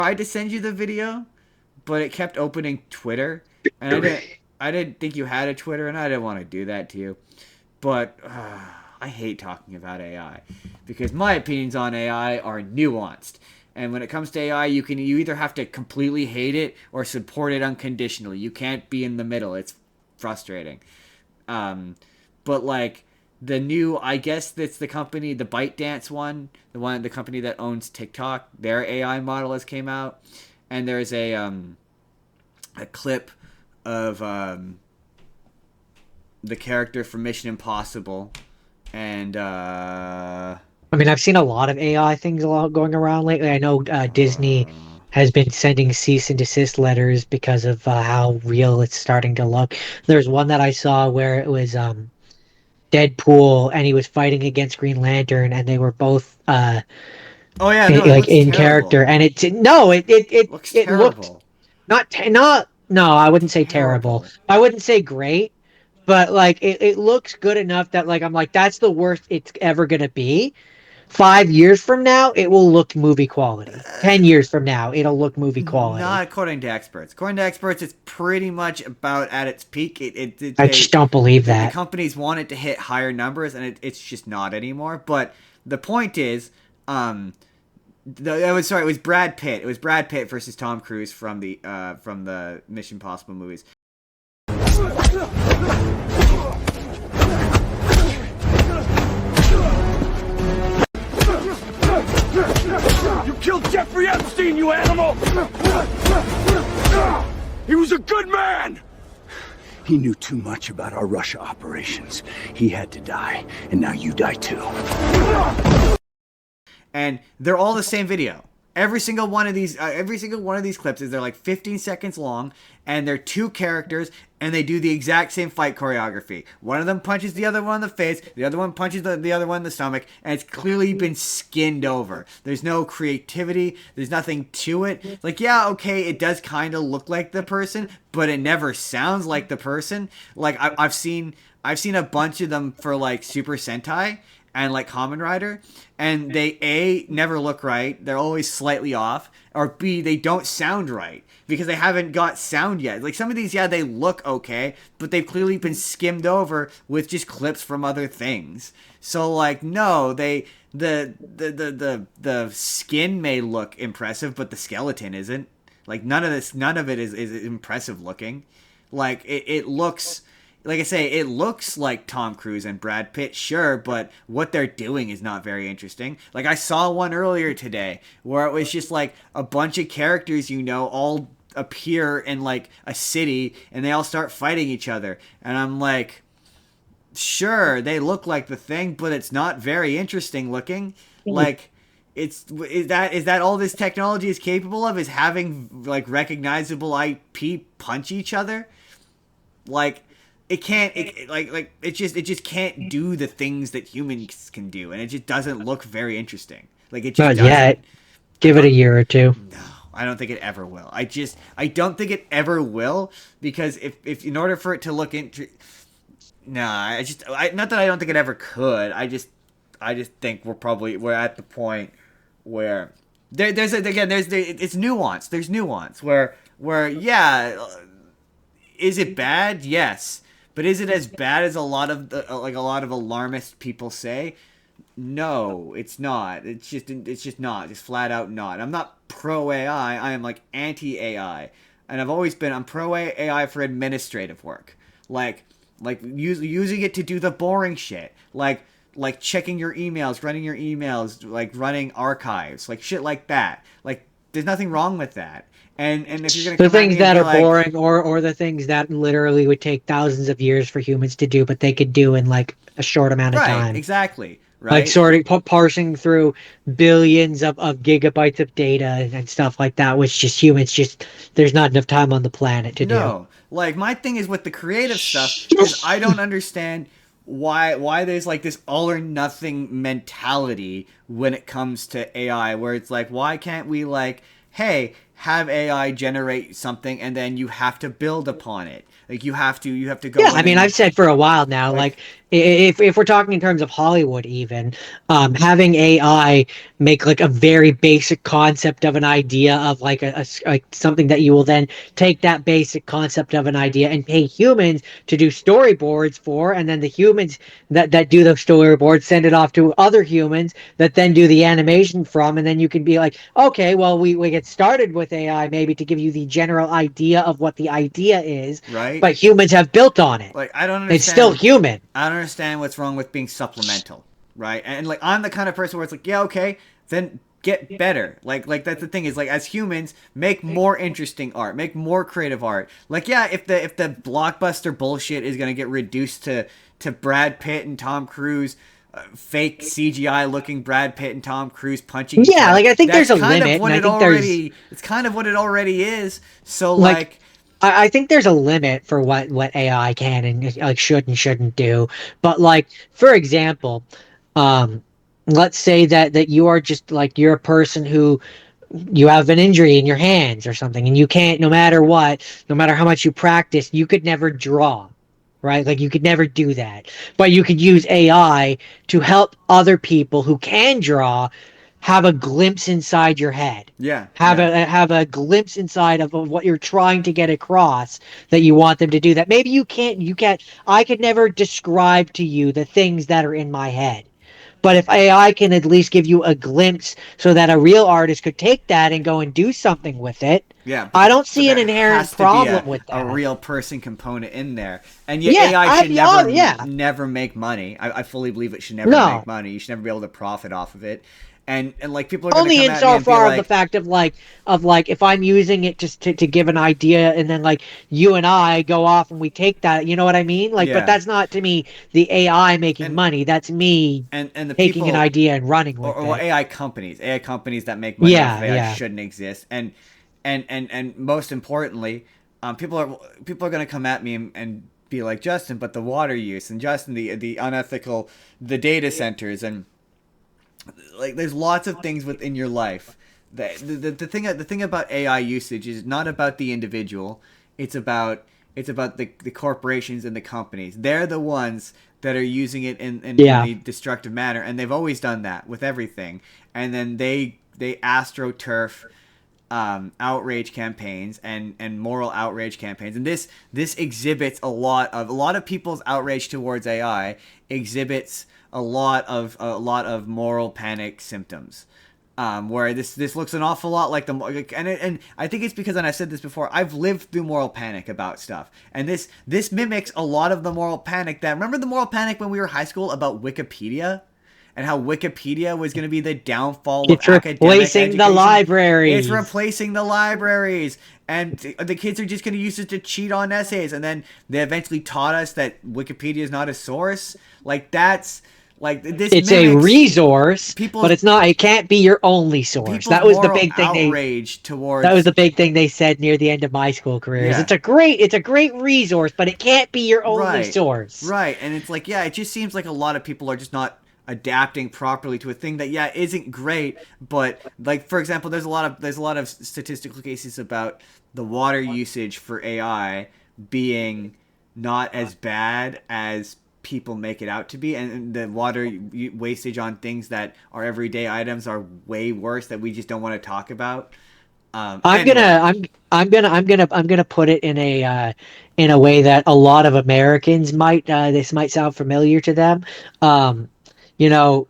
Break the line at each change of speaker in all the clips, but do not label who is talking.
tried to send you the video, but it kept opening Twitter, and I didn't think you had a Twitter, and I didn't want to do that to you. But I hate talking about AI because my opinions on AI are nuanced. And when it comes to AI, you either have to completely hate it or support it unconditionally. You can't be in the middle. It's frustrating. Um, but like the new, I guess that's the company, the ByteDance one, the company that owns TikTok. Their AI model has came out, and there's a clip of the character from Mission Impossible, and
I mean, I've seen a lot of AI things going around lately. I know Disney
uh,
has been sending cease and desist letters because of how real it's starting to look. There's one that I saw where it was Deadpool and he was fighting against Green Lantern and they were both
oh yeah, no, it
like
looks
in character
terrible.
and
Looks
it looked
terrible.
not no, I wouldn't say terrible.
Terrible.
I wouldn't say great, but like it looks good enough that like I'm like that's the worst it's ever gonna be. 5 years from now, it will look movie quality. 10 years from now, it'll look movie quality.
Not according to experts. According to experts, it's pretty much about at its peak.
I just don't believe
The
that.
companies want it to hit higher numbers, and it's just not anymore. But the point is, um, it was Brad Pitt. It was Brad Pitt versus Tom Cruise from the Mission Impossible movies.
You killed Jeffrey Epstein, you animal! He was a good man! He knew too much about our Russia operations. He had to die, and now you die too.
And they're all the same video. Every single one of these clips is they're like 15 seconds long, and they're two characters, and they do the exact same fight choreography. One of them punches the other one in the face, the other one punches the other one in the stomach, and it's clearly been skinned over. There's no creativity. There's nothing to it. Like, yeah, okay, it does kind of look like the person, but it never sounds like the person. Like I've seen a bunch of them for like Super Sentai and like Kamen Rider, and they A, never look right, they're always slightly off, or B, they don't sound right because they haven't got sound yet. Like some of these, yeah, they look okay, but they've clearly been skimmed over with just clips from other things. So like no, the skin may look impressive, but the skeleton isn't. Like none of it is impressive looking. Like it looks, like I say, it looks like Tom Cruise and Brad Pitt, sure, but what they're doing is not very interesting. Like I saw one earlier today where it was just like a bunch of characters, all appear in like a city and they all start fighting each other. And I'm like, sure, they look like the thing, but it's not very interesting looking. Like is that all this technology is capable of, is having like recognizable IP punch each other? Like it can't it just can't do the things that humans can do, and it just doesn't look very interesting. Like it just
Not yet.
doesn't. I
Give it a
don't
year or two.
No, I don't think it ever will. I don't think it ever will, because if in order for it to look into, nah, not that I don't think it ever could. I just think we're at the point where it's nuance. There's nuance where yeah, is it bad? Yes. But is it as bad as a lot of a lot of alarmist people say? No, it's not. It's just not. Just flat out not. I'm not pro AI. I am like anti AI, and I'm pro AI for administrative work, like using it to do the boring shit, like checking your emails, running your emails, like running archives, like shit like that. Like there's nothing wrong with that. And if you're gonna
The
come at
things
me and
that
be
are
like,
boring or the things that literally would take thousands of years for humans to do, but they could do in like a short amount of
right,
time.
exactly,
Like
right,
sorting, parsing through billions of gigabytes of data and stuff like that, which just humans just there's not enough time on the planet to do.
no, like my thing is with the creative stuff is I don't understand why there's like this all or nothing mentality when it comes to AI, where it's like, why can't we, like, hey, have AI generate something and then you have to build upon it. Like you have to go
Yeah,
in
I mean,
and
I've said for a while now, like
like
if we're talking in terms of Hollywood, even having AI make like a very basic concept of an idea of like like something that you will then take that basic concept of an idea and pay humans to do storyboards for, and then the humans that do the storyboards send it off to other humans that then do the animation from, and then you can be like, okay, well, we get started with AI maybe to give you the general idea of what the idea is,
right?
but humans have built on it.
Like I don't
It's still
understand.
human.
I don't understand what's wrong with being supplemental, right? And like I'm the kind of person where it's like, yeah, okay, then get better. Like that's the thing is like as humans, make more interesting art, make more creative art. Like yeah, if the blockbuster bullshit is gonna get reduced to Brad Pitt and Tom Cruise. Fake CGI looking Brad Pitt and Tom Cruise punching each
Yeah,
other.
like I think
That's
there's a
kind of
limit, and
what
I
it
think there's
already. It's kind of what it already is. So
like
like,
I think there's a limit for what AI can and like should and shouldn't do. But like for example, um, let's say that you are just like you're a person who you have an injury in your hands or something, and you can't, no matter what, no matter how much you practice, you could never draw, right? Like you could never do that. But you could use AI to help other people who can draw have a glimpse inside your head.
yeah,
Have
yeah.
a glimpse inside of what you're trying to get across that you want them to do that. Maybe you can't I could never describe to you the things that are in my head. But if AI can at least give you a glimpse so that a real artist could take that and go and do something with it,
Yeah,
I don't
but
see an
there
inherent
has to be
problem with
a
that.
real person component in there, and yet
Yeah,
AI
I
should never
yeah.
never make money. I fully believe it should never make
No.
money. You should never be able to profit off of it, and like people are gonna
Only
come at me and be
insofar of the
like,
fact of like if I'm using it just to give an idea and then like you and I go off and we take that, you know what I mean? Like, but
yeah,
that's not to me the AI making
and
money. That's me
and the
taking an
people
idea and running with
or well,
it.
AI companies that make money off of
Yeah,
AI
yeah.
shouldn't exist, and most importantly, people are gonna come at me and be like Justin, but the water use and Justin the unethical the data centers and like there's lots of things within your life that the thing about AI usage is not about the individual. It's about the corporations and the companies. They're the ones that are using it in
Yeah.
the destructive manner, and they've always done that with everything. And then they astroturf outrage campaigns and moral outrage campaigns, and this exhibits a lot of people's outrage towards AI exhibits a lot of moral panic symptoms. Where this looks an awful lot like and I think it's because, and I've said this before, I've lived through moral panic about stuff, and this mimics a lot of the moral panic that, remember the moral panic when we were in high school about Wikipedia, and how Wikipedia was going to be the downfall of
It's
academic
replacing the
education. It's
libraries.
replacing the libraries, and the kids are just going to use it to cheat on essays, and then they eventually taught us that Wikipedia is not a source. Like that's like this
It's a
mimics
resource, but
people's
it's not. It can't be your only source.
people's moral outrage
That was
towards
the big thing they said near the end of my school careers.
yeah,
It's a great resource, but it can't be your only
right,
source.
right. And it's like, yeah, it just seems like a lot of people are just not adapting properly to a thing that, yeah, isn't great. But like, for example, there's a lot of statistical cases about the water usage for AI being not as bad as people make it out to be, and the water wastage on things that are everyday items are way worse that we just don't want to talk about.
I'm gonna
Anyway,
I'm gonna put it in a way that a lot of Americans might this might sound familiar to them. Um, you know,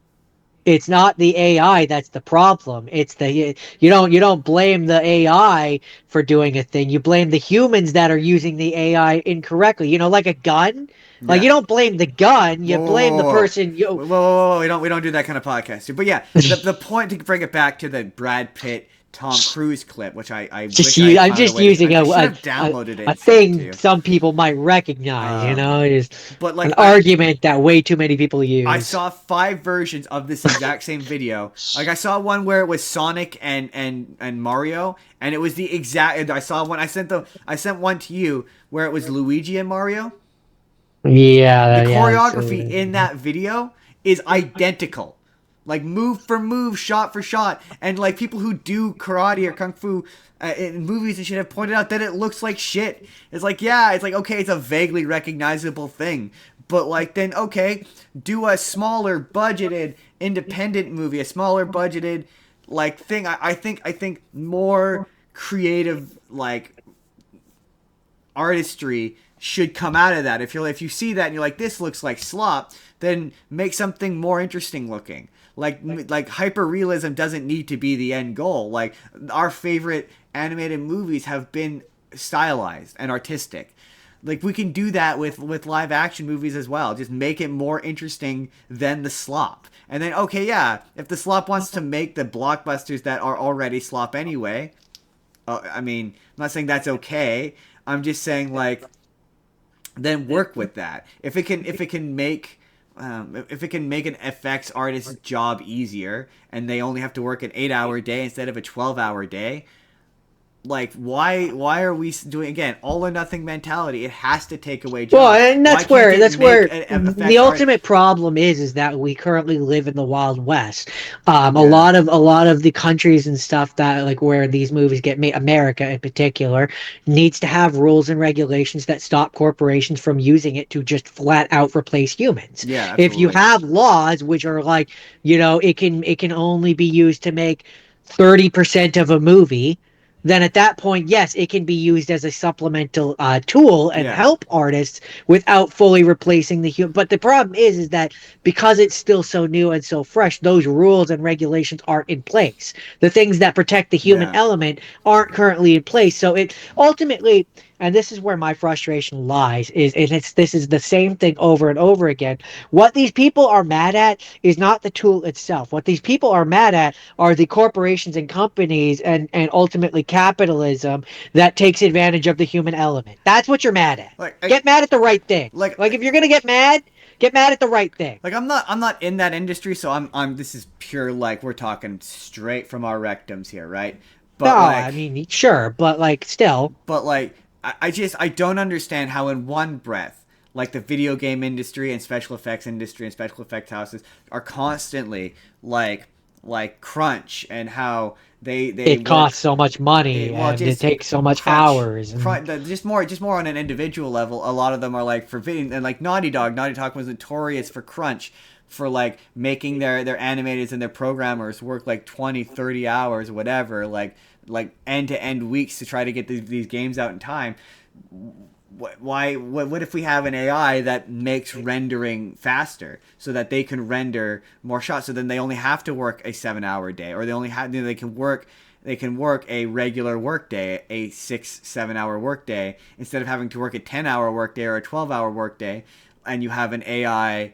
it's not the AI that's the problem. It's the you don't blame the AI for doing a thing. You blame the humans that are using the AI incorrectly. You know, like a gun. Like you
yeah.
don't blame the gun. You
Whoa, whoa,
blame the
whoa, whoa,
person.
whoa, whoa, whoa, whoa. We don't do that kind of podcast here. But yeah, the point, to bring it back to the Brad Pitt Tom Cruise clip, which I
Just
wish I had
I'm
found a
just
way to.
using
I should have downloaded it
a
and sent it to
thing
you.
some people might recognize. You know, it is
But
an
like
argument that way too many people
I
use.
saw 5 versions of this exact same video. Like I saw one where it was Sonic and Mario, and it was the exact. I saw one. I sent one to you where it was Luigi and Mario. The
Yeah, yeah.
choreography in that video is identical. like move for move, shot for shot, and like people who do karate or kung fu in movies and shit have pointed out that it looks like shit. It's like, yeah, it's like, okay, it's a vaguely recognizable thing, but like then okay, do a smaller budgeted independent movie, a smaller budgeted like thing. I think more creative like artistry should come out of that. If you see that and you're like, this looks like slop, then make something more interesting looking. Like hyper realism doesn't need to be the end goal. Like our favorite animated movies have been stylized and artistic. Like we can do that with live action movies as well. Just make it more interesting than the slop. And then okay, yeah, if the slop wants to make the blockbusters that are already slop anyway, I mean, I'm not saying that's okay. I'm just saying like then work with that. If it can make an FX artist's job easier and they only have to work an 8-hour day instead of a 12-hour day, like why are we doing again all or nothing mentality? It has to take away jobs.
Well, and that's where
an
the ultimate problem is that we currently live in the Wild West.
Yeah.
A lot of the countries and stuff that like where these movies get made, America in particular, needs to have rules and regulations that stop corporations from using it to just flat out replace humans.
Yeah,
If you
absolutely.
have laws which are like, it can only be used to make 30% of a movie, then at that point, yes, it can be used as a supplemental tool and
Yeah.
help artists without fully replacing the human. But the problem is that because it's still so new and so fresh, those rules and regulations aren't in place. The things that protect the human
Yeah.
element aren't currently in place. So it ultimately, and this is where my frustration lies, this is the same thing over and over again. What these people are mad at is not the tool itself. What these people are mad at are the corporations and companies and ultimately capitalism that takes advantage of the human element. That's what you're mad at. Get mad at the right thing. Like if you're gonna get mad at the right thing.
Like I'm not in that industry, so I'm this is pure like we're talking straight from our rectums here, right? But
No,
like,
I mean sure, but like still.
but like I don't understand how in one breath like the video game industry and special effects industry and special effects houses are constantly like crunch and how
it costs so much money and it takes so much hours.
Just more on an individual level. A lot of them are like forbidding, and like Naughty Dog was notorious for crunch, for like making their animators and their programmers work like 20, 30 hours or whatever, like end to end weeks to try to get these games out in time. What if we have an AI that makes rendering faster so that they can render more shots, so then they only have to work a 7-hour day, or they can work a regular work day, a 6-7 hour work day, instead of having to work a 10-hour work day or a 12-hour work day, and you have an AI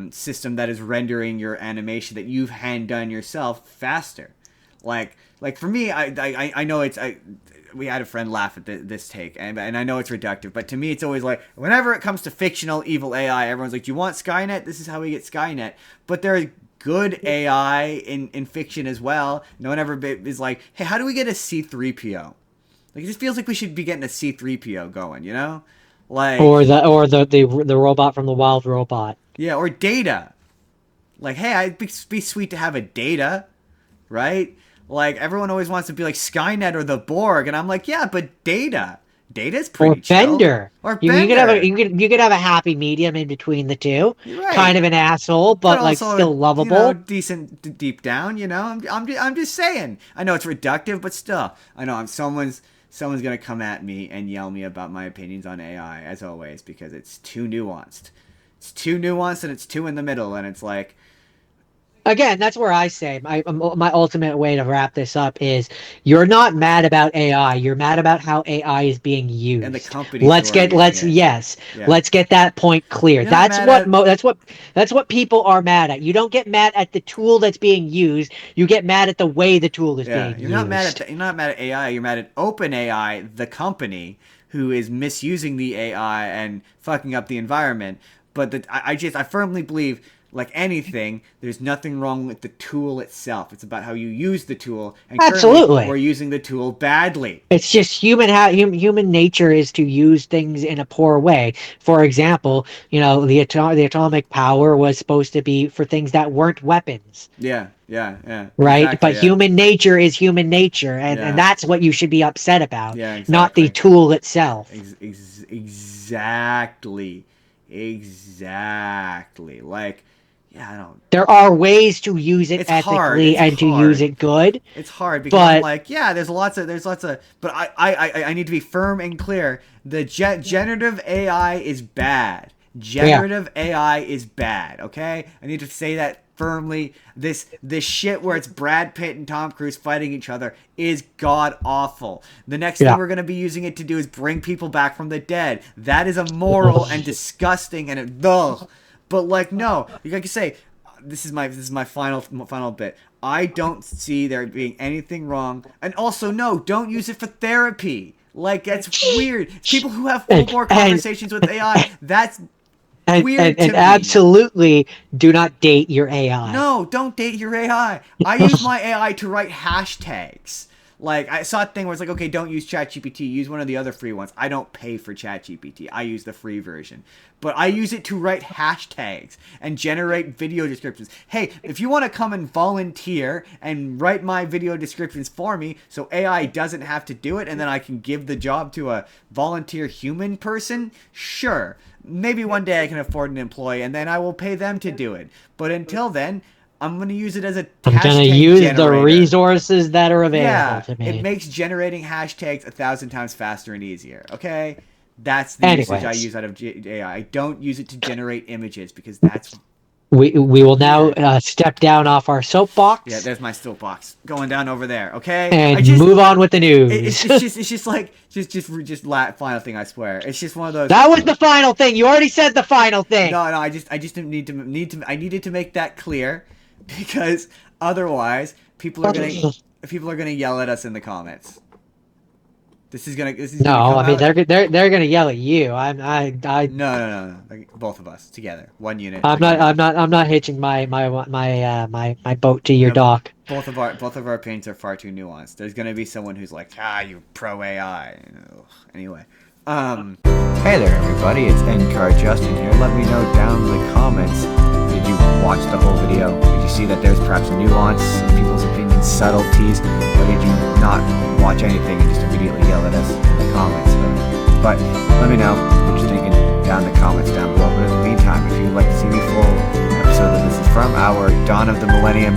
system that is rendering your animation that you've hand done yourself faster. Like for me, I know we had a friend laugh at this take, and I know it's reductive, but to me it's always like, whenever it comes to fictional evil AI, everyone's like, do you want Skynet? This is how we get Skynet. But there's good AI in fiction as well. No one ever is like, hey, how do we get a C-3PO? Like, it just feels like we should be getting a C-3PO going, you know? Like,
Or the robot from the Wild Robot.
Yeah, or Data. Like, hey, it'd be sweet to have a Data, right? Like, everyone always wants to be like Skynet or the Borg, and I'm like, yeah, but Data. Data's pretty chill.
Bender.
Or
You
Bender.
you could have a happy medium in between the two.
You're right.
Kind of an asshole, but like
also,
still lovable.
Decent deep down. I'm just saying. I know it's reductive, but still, I know someone's gonna come at me and yell me about my opinions on AI, as always, because it's too nuanced. It's too nuanced, and it's too in the middle, and it's like,
Again, that's where I say my ultimate way to wrap this up is you're not mad about AI. You're mad about how AI is being used.
And the companies let's get
that point clear.
You're
That's what people are mad at. You don't get mad at the tool that's being used. You get mad at the way the tool is being used.
You're not mad at AI. You're mad at OpenAI, the company who is misusing the AI and fucking up the environment. But I firmly believe, like anything, there's nothing wrong with the tool itself. It's about how you use the tool. And
Absolutely.
currently, we're using the tool badly.
It's just human nature is to use things in a poor way. For example, the atomic power was supposed to be for things that weren't weapons,
Yeah.
right?
Exactly,
But
yeah.
human nature is human nature, and
Yeah.
that's what you should be upset about,
Yeah,
not the
exactly.
tool itself.
Exactly. Exactly. Like, yeah, I don't.
There are ways to use it
It's hard.
ethically
It's
and to use
hard.
it good,
It's hard because I'm
but
like, yeah, there's lots of, but I need to be firm and clear. The generative AI is bad. Generative AI is bad. Okay, I need to say that firmly. This shit where it's Brad Pitt and Tom Cruise fighting each other is god awful. The next thing we're gonna be using it to do is bring people back from the dead. That is immoral and disgusting and ugh. But like, no, like you say, this is my final bit. I don't see there being anything wrong, and also no, don't use it for therapy. Like, that's weird. People who have full bore conversations with AI, that's weird to
and
me.
absolutely do not date your AI.
No, don't date your AI. I use my AI to write hashtags. Like, I saw a thing where it's like, okay, don't use ChatGPT. Use one of the other free ones. I don't pay for ChatGPT. I use the free version. But I use it to write hashtags and generate video descriptions. Hey, if you want to come and volunteer and write my video descriptions for me so AI doesn't have to do it and then I can give the job to a volunteer human person, sure. Maybe one day I can afford an employee and then I will pay them to do it. But until then, I'm going to use it as a
I'm
hashtag
gonna use
generator.
the resources that are available to me.
It makes generating hashtags 1,000 times faster and easier. Okay, that's the usage I use out of AI. I don't use it to generate images because that's
we will now step down off our soapbox.
yeah. There's my soapbox going down over there. Okay,
And move on with the news.
It's just like final thing. I swear, it's just one of those.
That was the final thing. You already said the final thing.
No. I just didn't need to. I needed to make that clear because otherwise people are gonna yell at us in the comments. This is gonna
No, I mean
out.
they're gonna yell at you.
No. Like, both of us together, one unit.
I'm not hitching my boat to your dock.
Both of our opinions are far too nuanced. There's gonna be someone who's like, you pro AI. Anyway, hey there, everybody. It's NCAR Justin here. Let me know down in the comments. Did you watch the whole video? Did you see that there's perhaps nuance in people's opinions, subtleties, or did you not watch anything and just immediately yell at us in the comments? But let me know what you're thinking down in the comments down below. But in the meantime, if you'd like to see the full episode that this is from, our Dawn of the Millennium,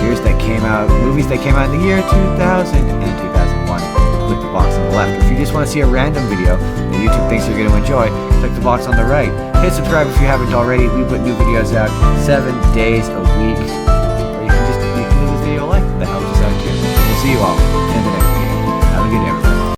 movies that came out in the year 2000 and 2001, click the box on the left. If you just want to see a random video that YouTube thinks you're going to enjoy, click the box on the right. Hit subscribe if you haven't already. We put new videos out 7 days a week. Or you can leave this video a like. That helps us out too. We'll see you all